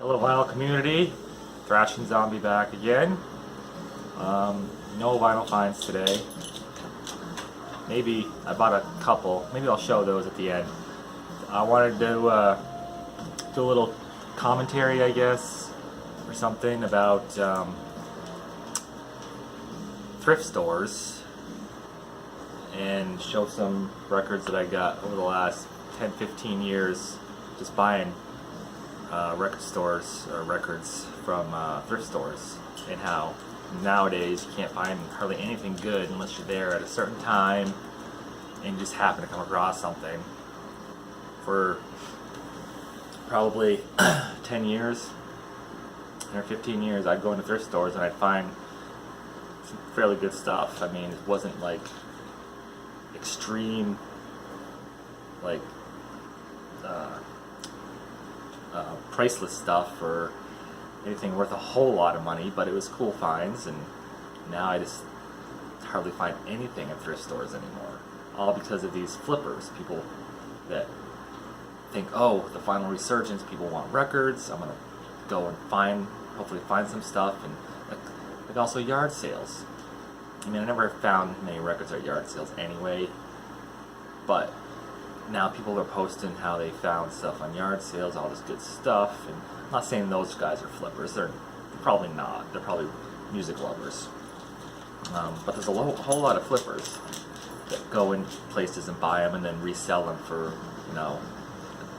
Hello vinyl community, Thrashing Zombie back again. No vinyl finds today. Maybe I bought a couple, maybe I'll show those at the end. I wanted to do a little commentary, I guess, or something about thrift stores and show some records that I got over the last 10-15 years just buying record stores or records from thrift stores, and how nowadays you can't find hardly anything good unless you're there at a certain time and you just happen to come across something. For probably 10 years or 15 years, I'd go into thrift stores and I'd find some fairly good stuff. I mean, it wasn't like extreme, like priceless stuff or anything worth a whole lot of money, but it was cool finds. And now I just hardly find anything at thrift stores anymore, all because of these flippers. People that think, oh, the final resurgence, people want records, I'm gonna go and hopefully find some stuff. And like also yard sales. I mean, I never found many records at yard sales anyway, but now people are posting how they found stuff on yard sales, all this good stuff. And I'm not saying those guys are flippers, they're probably not, they're probably music lovers. But there's a whole lot of flippers that go in places and buy them and then resell them for,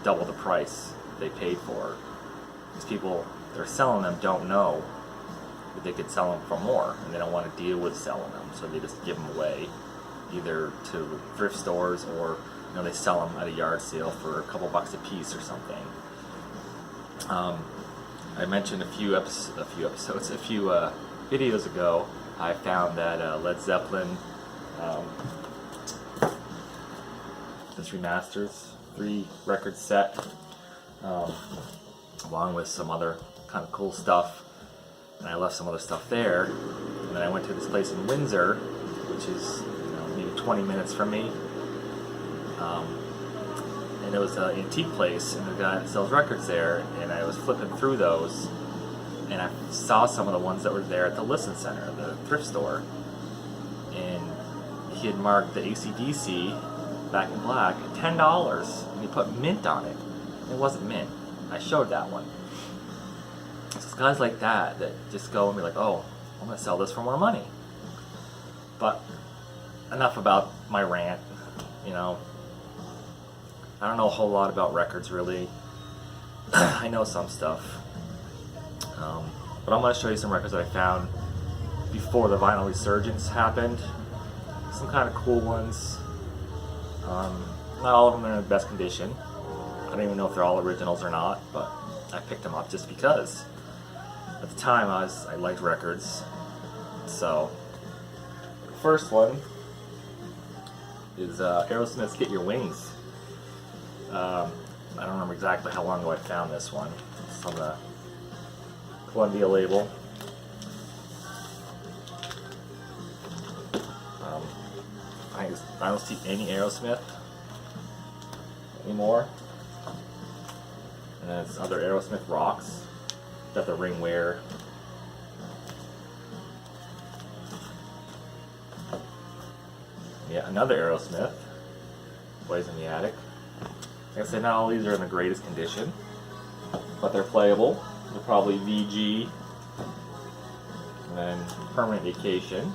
double the price they paid for. These people that are selling them don't know that they could sell them for more, and they don't want to deal with selling them, so they just give them away, either to thrift stores or they sell them at a yard sale for a couple bucks a piece or something. I mentioned a few videos ago, I found that Led Zeppelin, this remasters 3 record set, along with some other kind of cool stuff, and I left some other stuff there. And then I went to this place in Windsor, which is maybe 20 minutes from me. And it was an antique place, and the guy that sells records there, and I was flipping through those, and I saw some of the ones that were there at the Listen Center, the thrift store, and he had marked the AC/DC Back in Black at $10, and he put mint on it. It wasn't mint. I showed that one. It's guys like that just go and be like, oh, I'm going to sell this for more money. But enough about my rant. I don't know a whole lot about records, really. I know some stuff. But I'm going to show you some records that I found before the vinyl resurgence happened. Some kind of cool ones. Not all of them are in the best condition. I don't even know if they're all originals or not, but I picked them up just because. At the time, I liked records. So, the first one is Aerosmith's Get Your Wings. I don't remember exactly how long ago I found this one. It's on the Columbia label. I don't see any Aerosmith anymore. And then it's other Aerosmith rocks. Got the ring wear. Yeah, another Aerosmith. Plays in the attic. Like I said, not all these are in the greatest condition, but they're playable. They're probably VG, and then Permanent Vacation.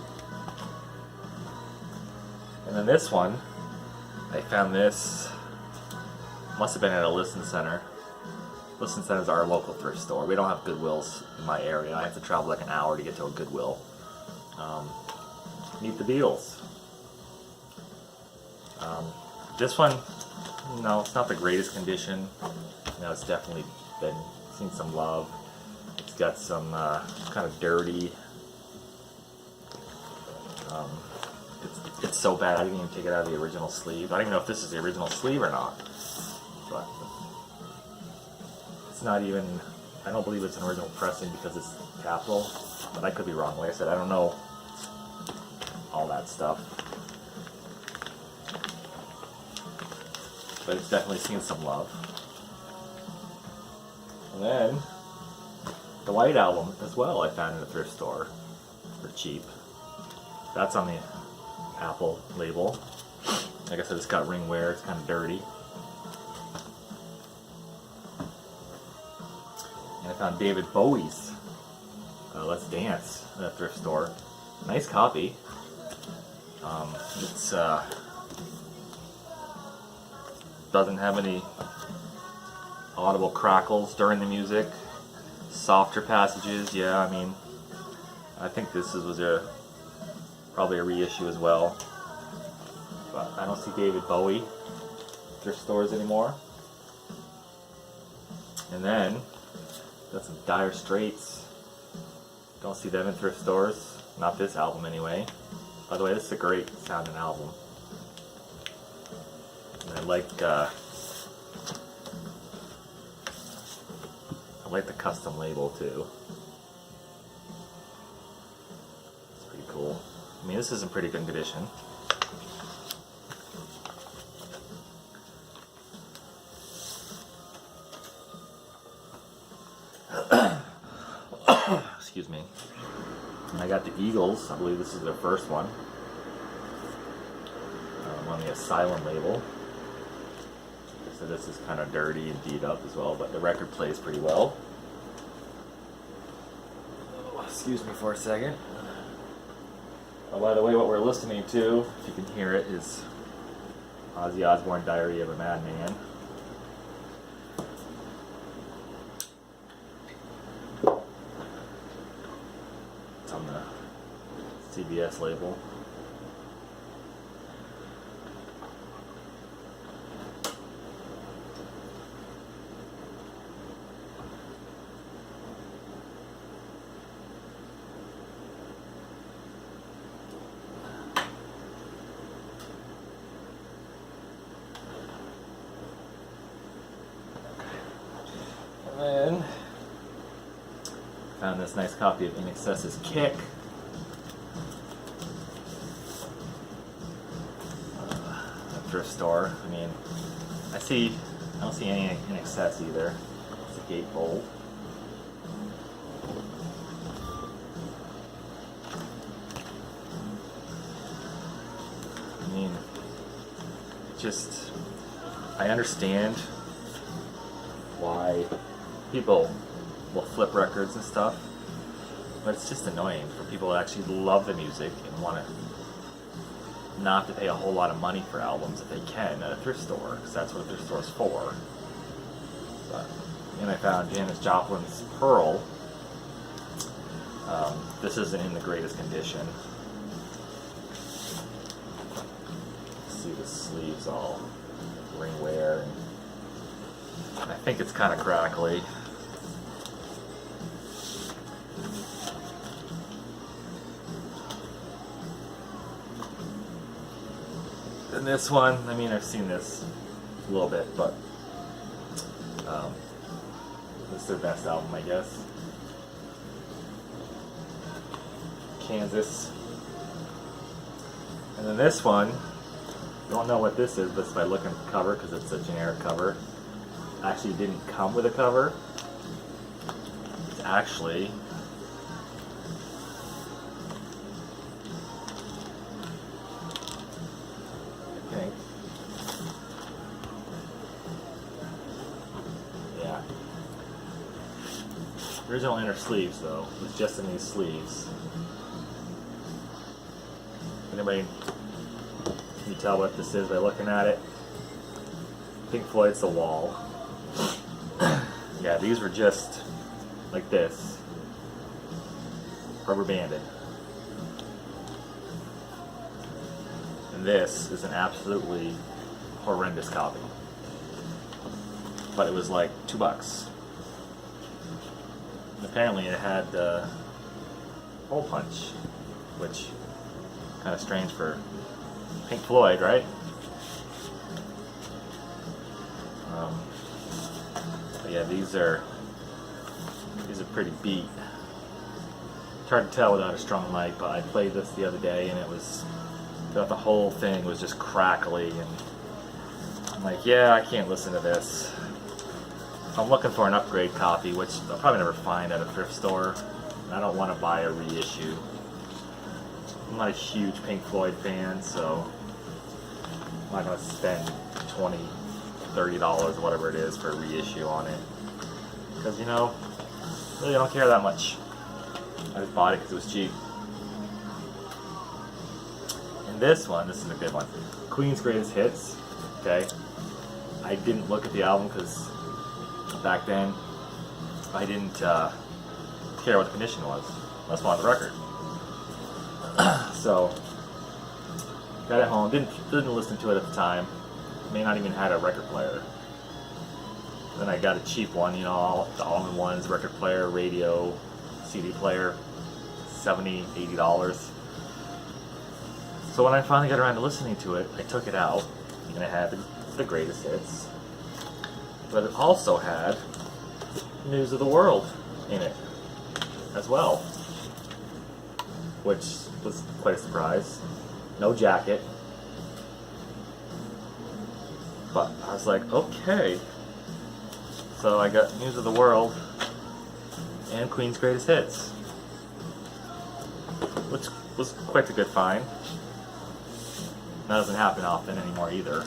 And then this one, I found this, must have been at a Listen Center. Listen Center is our local thrift store. We don't have Goodwills in my area. I have to travel like an hour to get to a Goodwill. Meet the Beatles. This one, no, it's not the greatest condition. It's definitely seen some love. It's got some kind of dirty. It's so bad I didn't even take it out of the original sleeve. I don't even know if this is the original sleeve or not. But it's not even. I don't believe it's an original pressing because it's capital. But I could be wrong. Like I said, I don't know all that stuff. But it's definitely seen some love. And then The White Album as well I found in a thrift store for cheap. That's on the Apple label. Like I said, it's got ring wear, it's kind of dirty. And I found David Bowie's Let's Dance at a thrift store. Nice copy. It's doesn't have any audible crackles during the music. Softer passages, yeah. I mean, I think this was probably a reissue as well. But I don't see David Bowie at thrift stores anymore. And then got some Dire Straits. Don't see them in thrift stores. Not this album anyway. By the way, this is a great sounding album. And I like the custom label too. It's pretty cool. I mean, this is in pretty good condition. Excuse me. And I got the Eagles. I believe this is their first one. On the Asylum label. So this is kind of dirty and beat up as well, but the record plays pretty well. Oh, excuse me for a second. Oh, by the way, what we're listening to, if you can hear it, is Ozzy Osbourne, Diary of a Madman. It's on the CBS label. And then found this nice copy of In Excess's Kick. At thrift store. I mean, I don't see any In Excess either. It's a gatefold. I mean, I understand why people will flip records and stuff, but it's just annoying for people that actually love the music and want to not to pay a whole lot of money for albums if they can at a thrift store, because that's what a thrift store is for. And I found Janis Joplin's Pearl. This isn't in the greatest condition. See the sleeves all ring wear, and I think it's kind of crackly. And this one, I mean, I've seen this a little bit, but this is their best album, I guess. Kansas. And then this one, don't know what this is, but it's by looking at the cover because it's a generic cover. Actually didn't come with a cover. It's actually original inner sleeves, though. It was just in these sleeves. Anybody, can you tell what this is by looking at it? Pink Floyd's The Wall. Yeah, these were just like this. Rubber banded. And this is an absolutely horrendous copy. But it was like $2. And apparently it had hole punch, which kind of strange for Pink Floyd, right? But yeah, these are pretty beat. It's hard to tell without a strong mic, but I played this the other day and throughout the whole thing was just crackly, and I'm like, yeah, I can't listen to this. if I'm looking for an upgrade copy, which I'll probably never find at a thrift store, and I don't want to buy a reissue. I'm not a huge Pink Floyd fan, so I'm not going to spend $20, $30, whatever it is, for a reissue on it. Because, you know, really don't care that much. I just bought it because it was cheap. And this is a good one. Queen's Greatest Hits. Okay. I didn't look at the album because back then I didn't care what the condition was. That's on the record. So got it home. Didn't listen to it at the time. May not even had a record player. Then I got a cheap one, you know, all-in-ones, record player, radio, CD player, $70, $80. So when I finally got around to listening to it, I took it out, and it had the greatest hits. But it also had News of the World in it as well, which was quite a surprise. No jacket. But I was like, okay. So I got News of the World and Queen's Greatest Hits, which was quite a good find. That doesn't happen often anymore either.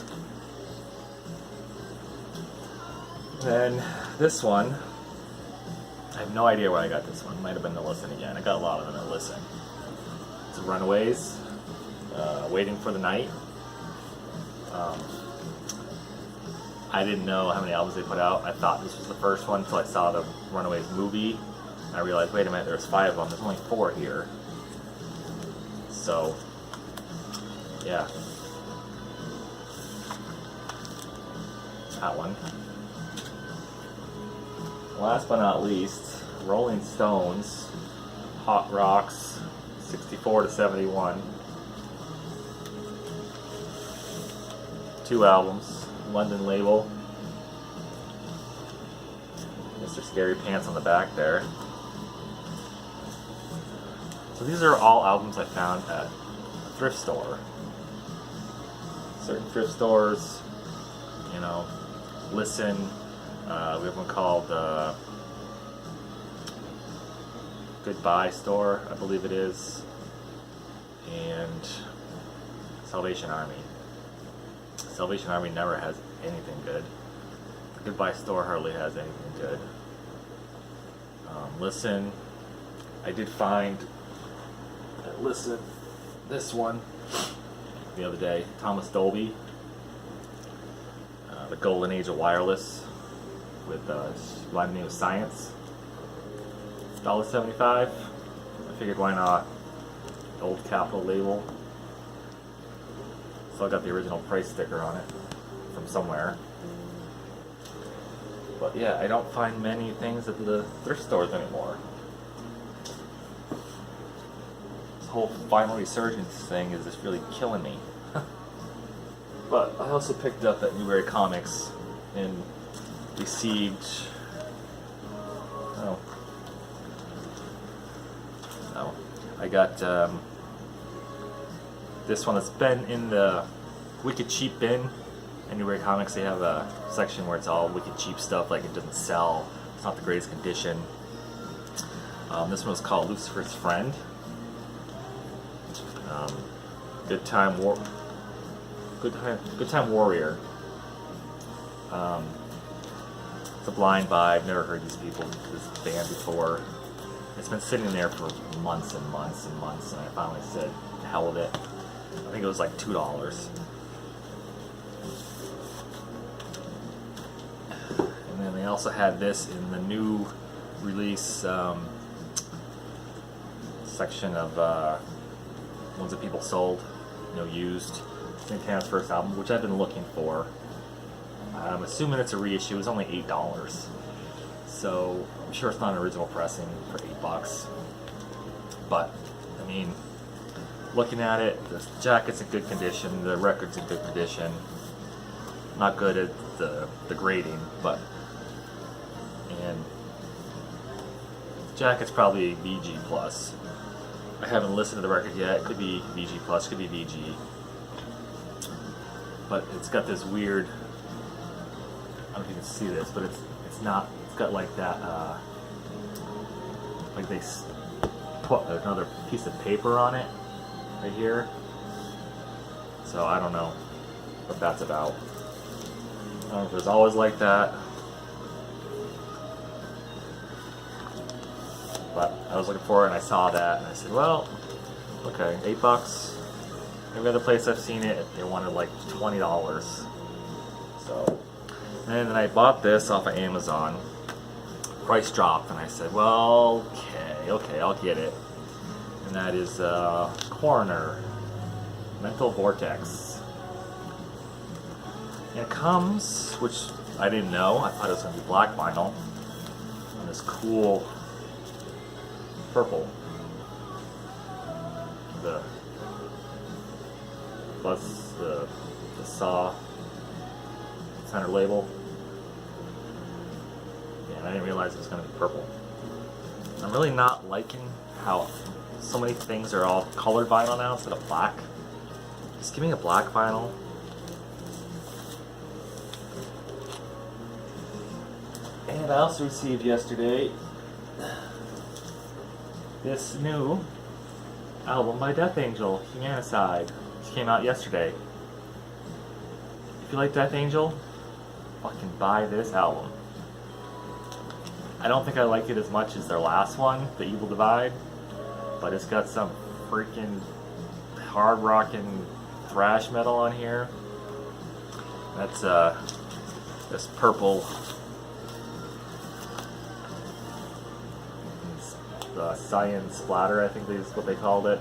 Then this one, I have no idea where I got this one. Might have been the Listen again. I got a lot of them at Listen. It's Runaways, Waiting for the Night. I didn't know how many albums they put out. I thought this was the first one until I saw the Runaways movie. I realized, wait a minute, there's 5 of them. There's only 4 here. So, yeah. That one. Last but not least, Rolling Stones, Hot Rocks, 64 to 71. 2 albums, London label. Mr. Scary Pants on the back there. So these are all albums I found at a thrift store. Certain thrift stores, you know, Listen. We have one called Goodbye Store, I believe it is, and Salvation Army. Salvation Army never has anything good. The Goodbye Store hardly has anything good. Listen, I did find Listen this one the other day, Thomas Dolby, The Golden Age of Wireless, with my name is Science. $1.75. I figured, why not? Old Capitol label. Still got the original price sticker on it from somewhere. But yeah, I don't find many things at the thrift stores anymore. This whole vinyl resurgence thing is just really killing me. But I also picked up at Newberry Comics and received, I got this one that's been in the Wicked Cheap bin. At Newberry Comics, they have a section where it's all wicked cheap stuff, like it doesn't sell, it's not the greatest condition. This one was called Lucifer's Friend. Good Time Warrior. It's a blind buy. I've never heard this band before. It's been sitting there for months and months and months, and I finally said, "To hell with it." I think it was like $2. And then they also had this in the new release section of ones that people sold, used. Santana's first album, which I've been looking for. I'm assuming it's a reissue. It's only $8, so I'm sure it's not an original pressing for $8. But I mean, looking at it, the jacket's in good condition, the record's in good condition. Not good at the grading, but and jacket's probably VG plus. I haven't listened to the record yet. It could be VG plus, could be VG. But it's got this weird, I don't know if you can see this, but it's it's not. It's got like that. Like they put another piece of paper on it right here. So I don't know what that's about. I don't know if it was always like that. But I was looking for it and I saw that and I said, well, okay, $8. Every other place I've seen it, they wanted like $20. So, and then I bought this off of Amazon. Price dropped and I said, well, okay, I'll get it. And that is Coroner Mental Vortex. And it comes, which I didn't know, I thought it was going to be black vinyl, on this cool purple. Plus the saw center label. Yeah, and I didn't realize it was going to be purple. I'm really not liking how so many things are all colored vinyl now instead of black. Just give me a black vinyl. And I also received yesterday this new album by Death Angel, Humanicide, which came out yesterday. If you like Death Angel, fucking buy this album. I don't think I like it as much as their last one, The Evil Divide, but it's got some freaking hard rockin' thrash metal on here. That's this purple cyan splatter, I think is what they called it.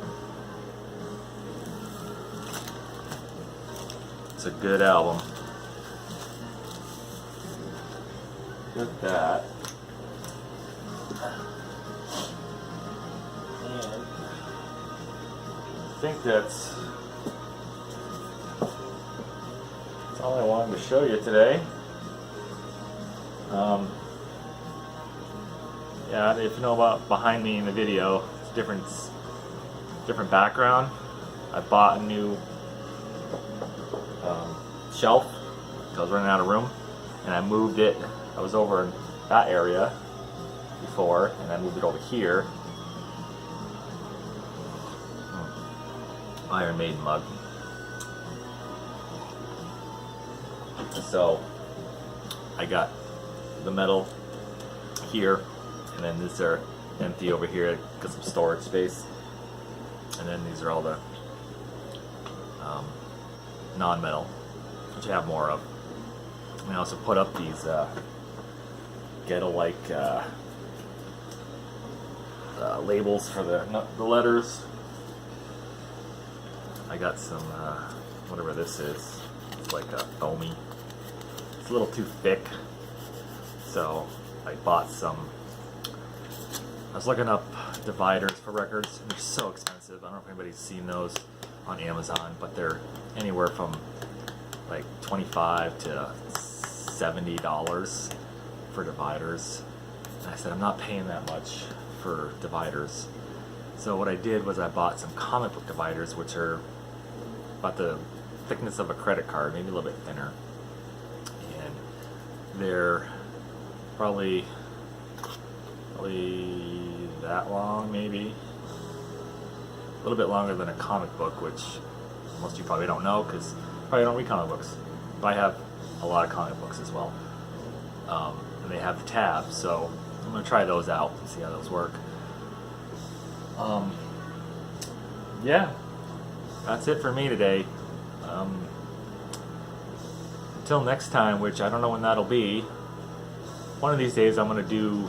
It's a good album. Got that. And I think that's all I wanted to show you today. Yeah, if you know about behind me in the video, it's different background. I bought a new shelf because I was running out of room, and I moved it. I was over in that area before, and I moved it over here. Iron Maiden mug. So I got the metal here, and then these are empty over here. Got some storage space, and then these are all the non-metal, which I have more of. And I also put up these ghetto-like labels for the letters. I got some whatever this is. It's like a foamy. It's a little too thick, so I bought some. I was looking up dividers for records, and they're so expensive. I don't know if anybody's seen those on Amazon, but they're anywhere from like $25 to $70 for dividers. And I said, I'm not paying that much for dividers. So what I did was I bought some comic book dividers, which are about the thickness of a credit card, maybe a little bit thinner. And they're probably that long, maybe a little bit longer than a comic book, which most of you probably don't know because probably don't read comic books, but I have a lot of comic books as well. And they have the tabs, so I'm going to try those out and see how those work. Yeah, that's it for me today. Until next time, which I don't know when that'll be. One of these days I'm going to do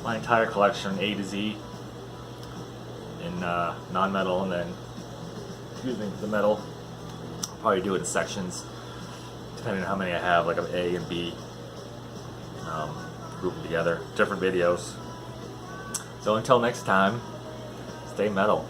my entire collection A to Z in non-metal, and then the metal. I'll probably do it in sections depending on how many I have, like A and B, group them together, different videos. So until next time, stay metal.